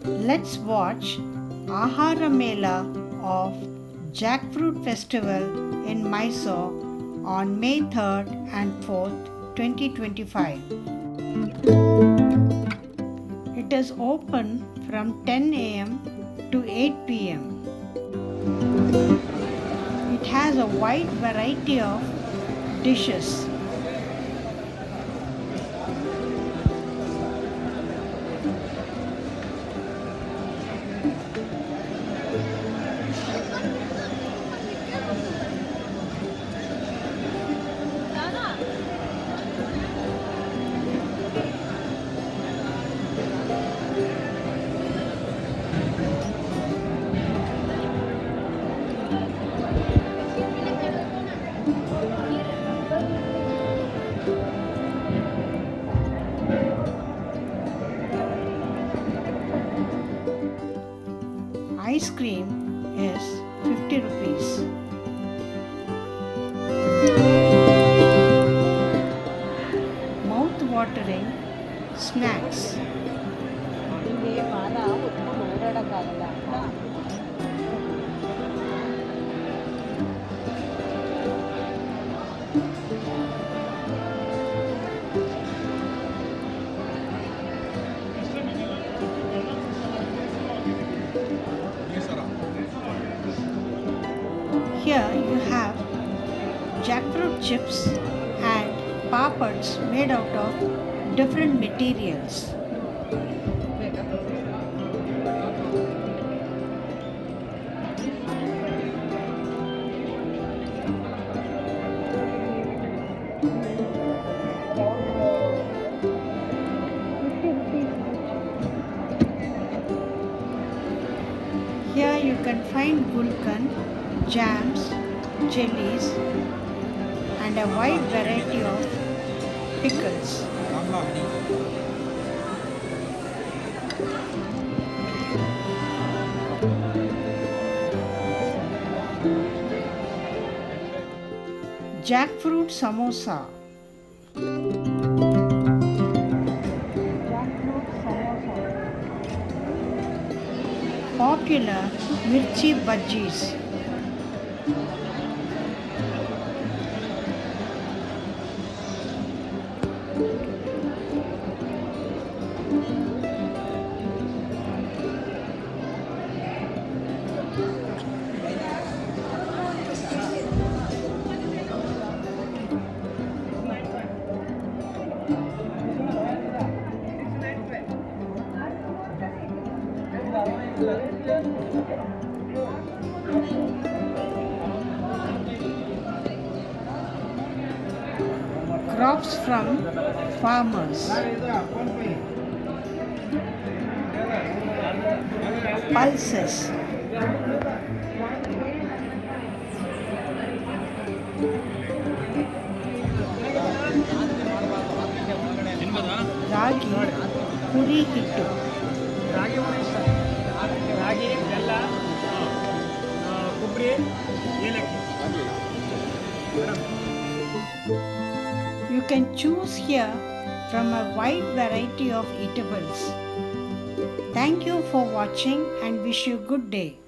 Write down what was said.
Let's watch Aahara Mela of Jackfruit Festival in Mysore on May 3rd and 4th, 2025. It is open from 10 a.m. to 8 p.m. It has a wide variety of dishes. Ice cream is 50 rupees. Mouth-watering snacks. Here you have jackfruit chips and papads made out of different materials. Here you can find gulkan, jams, jellies, and a wide variety of pickles. Jackfruit samosa. Popular mirchi bhajis. Crops from farmers. Pulses. Ragi, puri hittu. You can choose here from a wide variety of eatables. Thank you for watching and wish you good day.